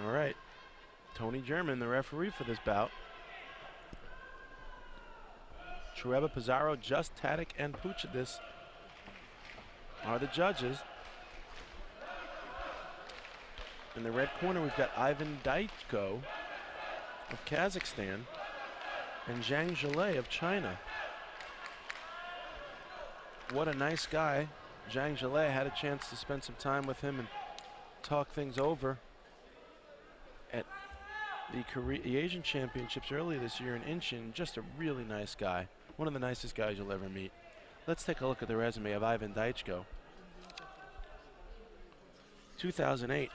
All right, Tony German, the referee for this bout. Trueba, Pizarro, Just, Tadic, and Puchadis are the judges. In the red corner, we've got Ivan Dychko of Kazakhstan and Zhang Zhilei of China. What a nice guy. Zhang Zhilei. Had a chance to spend some time with him and talk things over at the Asian Championships earlier this year in Incheon. Just a really nice guy. One of the nicest guys you'll ever meet. Let's take a look at the resume of Ivan Dychko. 2008,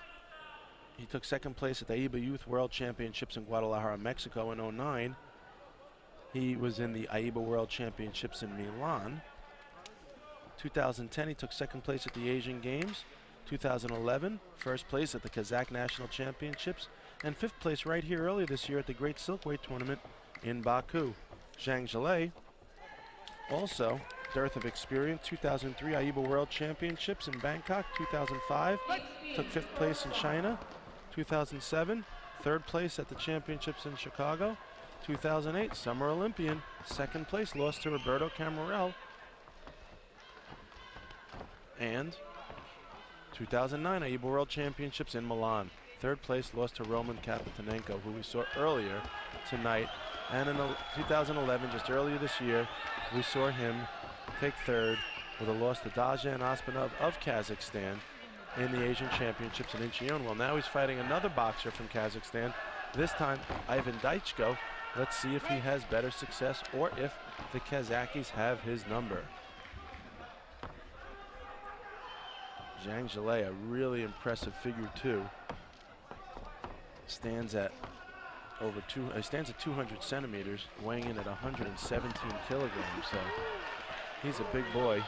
he took second place at the AIBA Youth World Championships in Guadalajara, Mexico in 2009. He was in the AIBA World Championships in Milan. 2010, he took second place at the Asian Games. 2011, first place at the Kazakh National Championships. And fifth place right here earlier this year at the Great Silkweight Tournament in Baku. Zhang Zhilei, also dearth of experience. 2003 AIBA World Championships in Bangkok. 2005, took fifth place in China. 2007, third place at the championships in Chicago. 2008, Summer Olympian, second place, lost to Roberto Camarel. And 2009 AIBA World Championships in Milan. Third place, lost to Roman Kapitanenko, who we saw earlier tonight. And in 2011, just earlier this year, we saw him take third with a loss to Dajan Ospanov of Kazakhstan in the Asian Championships in Incheon. Well, now he's fighting another boxer from Kazakhstan, this time Ivan Dychko. Let's see if he has better success or if the Kazakhis have his number. Zhang Zhilei, a really impressive figure two. Stands at stands at 200 centimeters, weighing in at 117 kilograms. So he's a big boy.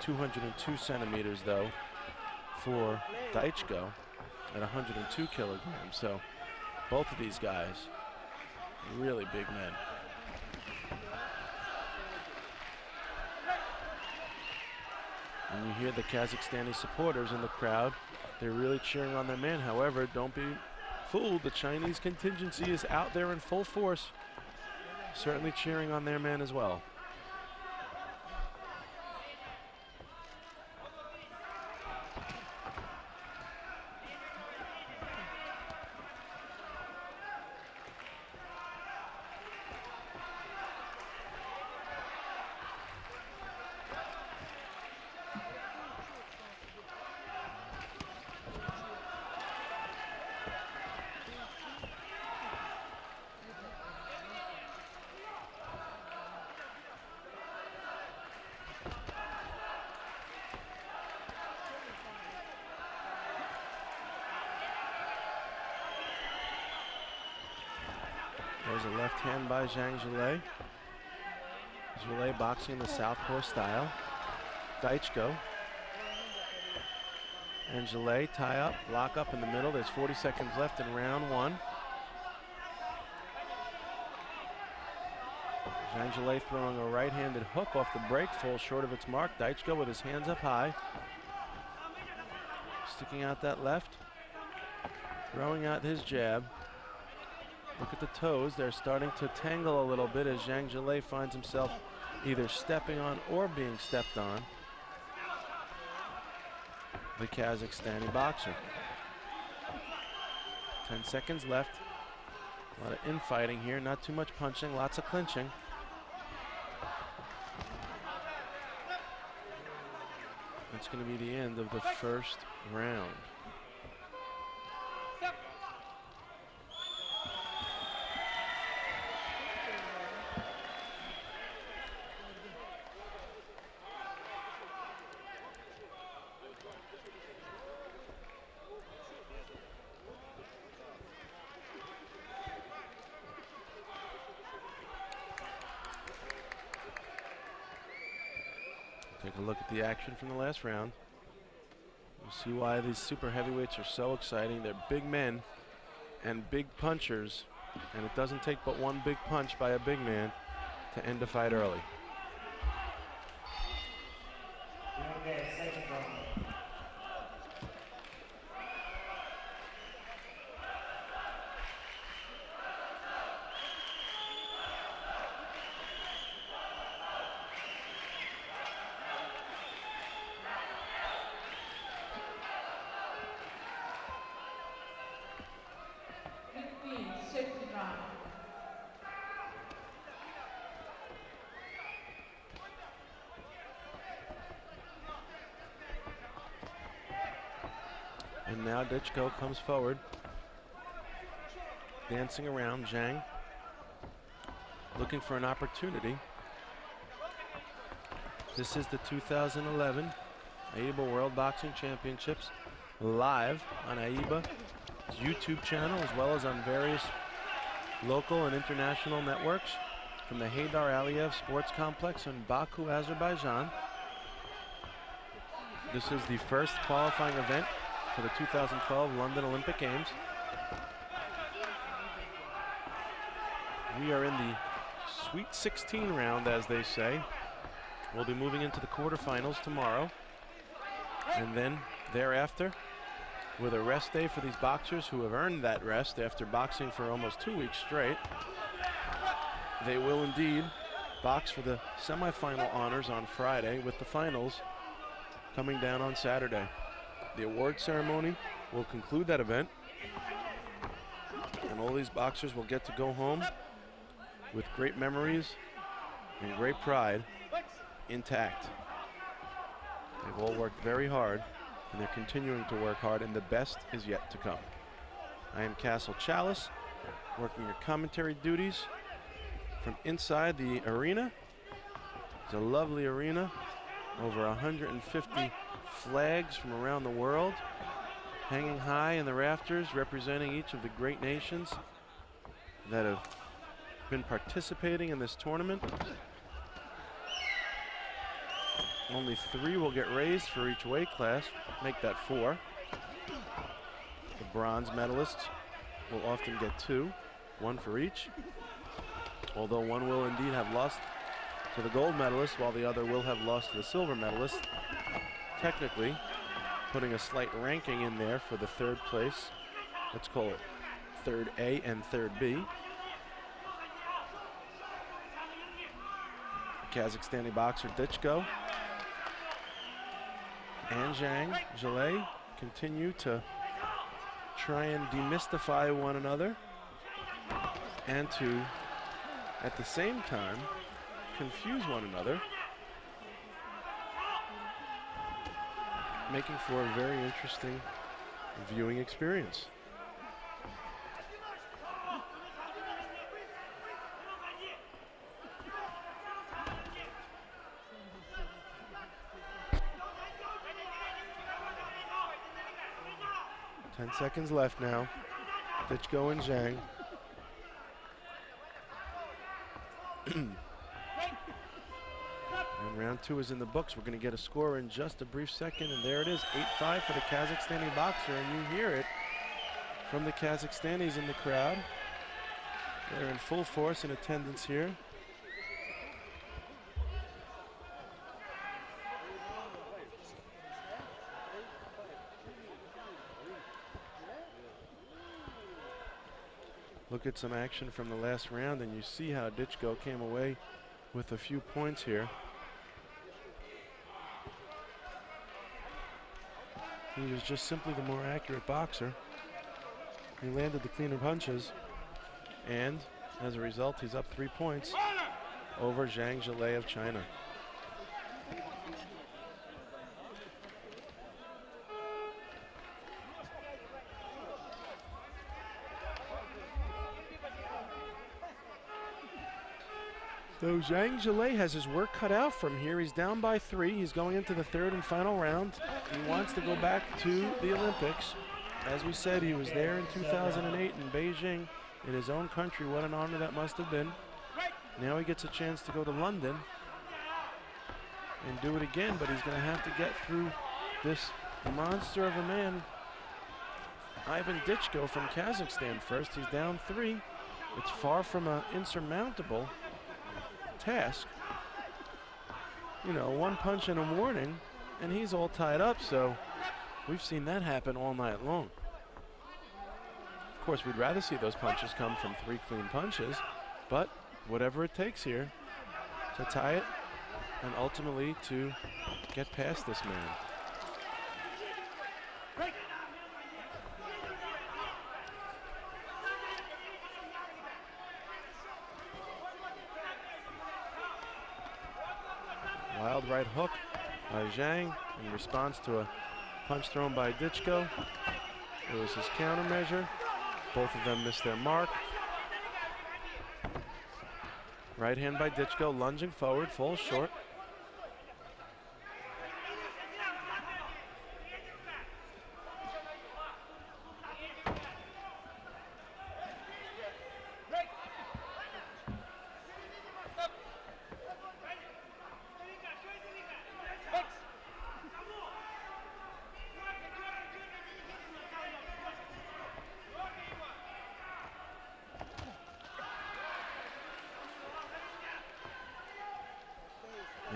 202 centimeters though for Dychko at 102 kilograms. So both of these guys, really big men. And you hear the Kazakhstani supporters in the crowd. They're really cheering on their man. However, don't be fooled. The Chinese contingency is out there in full force, certainly cheering on their man as well. There's a left hand by Zhang Zhilei. Zhilei boxing the southpaw style. Dychko and Zhilei tie up, lock up in the middle. There's 40 seconds left in round one. Zhang Zhilei throwing a right-handed hook off the break, falls short of its mark. Dychko with his hands up high, sticking out that left, throwing out his jab. Look at the toes, they're starting to tangle a little bit as Zhang Zhilei finds himself either stepping on or being stepped on. The Kazakhstani boxer. 10 seconds left. A lot of infighting here, not too much punching, lots of clinching. That's going to be the end of the first round. Take a look at the action from the last round. You see why these super heavyweights are so exciting. They're big men and big punchers, and it doesn't take but one big punch by a big man to end a fight early. And now Dychko comes forward, dancing around Zhang, looking for an opportunity. This is the 2011 AIBA World Boxing Championships, live on AIBA's YouTube channel, as well as on various local and international networks from the Haydar Aliyev Sports Complex in Baku, Azerbaijan. This is the first qualifying event for the 2012 London Olympic Games. We are in the Sweet 16 round, as they say. We'll be moving into the quarterfinals tomorrow. And then thereafter, with a rest day for these boxers who have earned that rest after boxing for almost 2 weeks straight, they will indeed box for the semifinal honors on Friday, with the finals coming down on Saturday. The award ceremony will conclude that event, and all these boxers will get to go home with great memories and great pride intact. They've all worked very hard, and they're continuing to work hard, and the best is yet to come. I am Castle Chalice, working your commentary duties from inside the arena. It's a lovely arena, over 150 flags from around the world hanging high in the rafters, representing each of the great nations that have been participating in this tournament. Only 3 will get raised for each weight class, make that 4. The bronze medalists will often get 2, 1 for each, although one will indeed have lost to the gold medalist, while the other will have lost to the silver medalist. Technically, putting a slight ranking in there for the 3rd place. Let's call it 3rd A and 3rd B. Kazakhstani boxer Dychko and Zhang Zhilei continue to try and demystify one another, and to, at the same time, confuse one another, making for a very interesting viewing experience. Ten seconds left now. Dychko and Zhang. And round 2 is in the books. We're going to get a score in just a brief second, and there it is, 8-5 for the Kazakhstani boxer, and you hear it from the Kazakhstanis in the crowd. They're in full force in attendance here. Look at some action from the last round, and you see how Dychko came away with a few points here. He was just simply the more accurate boxer. He landed the cleaner punches, and as a result, he's up 3 points over Zhang Zhilei of China. So Zhang Zhilei has his work cut out from here. He's down by 3. He's going into the 3rd and final round. He wants to go back to the Olympics. As we said, he was there in 2008 in Beijing, in his own country. What an honor that must have been. Now he gets a chance to go to London and do it again, but he's going to have to get through this monster of a man, Ivan Dychko from Kazakhstan first. He's down 3. It's far from insurmountable. task. You know, one punch and a warning, and he's all tied up, so we've seen that happen all night long. Of course, we'd rather see those punches come from 3 clean punches, but whatever it takes here to tie it and ultimately to get past this man. Wild right hook by Zhang in response to a punch thrown by Dychko. It was his countermeasure. Both of them missed their mark. Right hand by Dychko, lunging forward, falls short.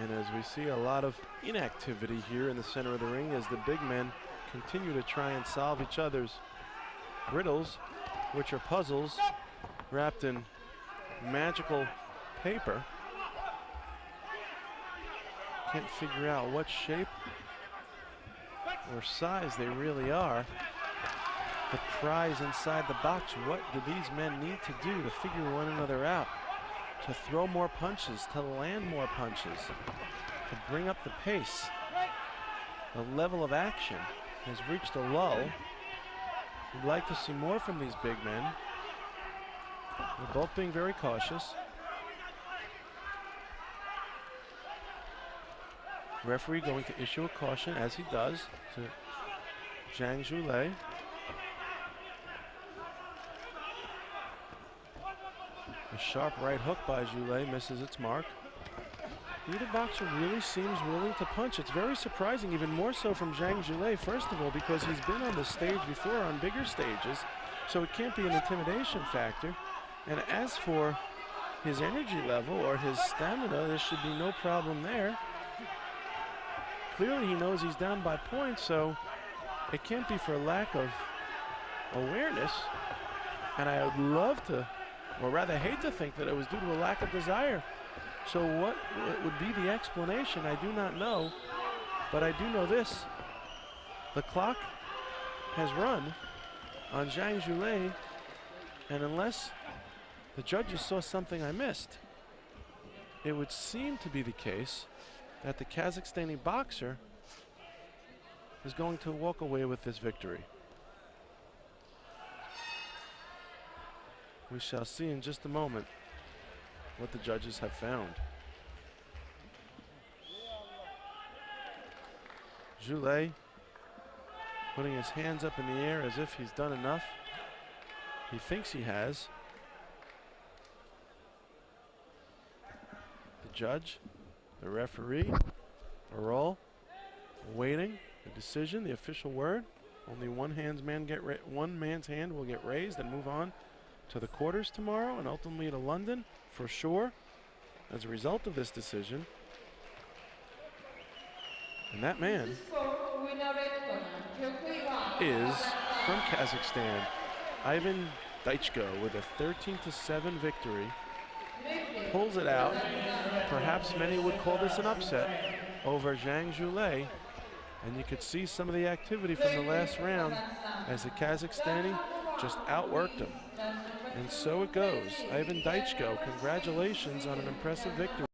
And as we see a lot of inactivity here in the center of the ring as the big men continue to try and solve each other's riddles, which are puzzles wrapped in magical paper. Can't figure out what shape or size they really are. The prize inside the box, what do these men need to do to figure one another out? To throw more punches, to land more punches, to bring up the pace. The level of action has reached a lull. We'd like to see more from these big men. They're both being very cautious. Referee going to issue a caution, as he does, to Zhang Zhilei. A sharp right hook by Zhilei misses its mark. Neither boxer really seems willing to punch. It's very surprising, even more so from Zhang Zhilei, first of all, because he's been on the stage before on bigger stages, so it can't be an intimidation factor. And as for his energy level or his stamina, there should be no problem there. Clearly he knows he's down by points, so it can't be for lack of awareness. And I would love to, or rather hate to think that it was due to a lack of desire. So what would be the explanation? I do not know, but I do know this. The clock has run on Zhang Zhilei, and unless the judges saw something I missed, it would seem to be the case that the Kazakhstani boxer is going to walk away with this victory. We shall see in just a moment what the judges have found. Zhilei putting his hands up in the air as if he's done enough. He thinks he has. The judge, the referee are all awaiting the decision, the official word. Only one man's hand will get raised and move on to the quarters tomorrow and ultimately to London for sure as a result of this decision. And that man is from Kazakhstan, Ivan Dychko, with a 13-7 victory. Pulls it out. Perhaps many would call this an upset over Zhang Zhilei. And you could see some of the activity from the last round as the Kazakhstani just outworked him. And so it goes. Ivan Dychko, congratulations on an impressive victory.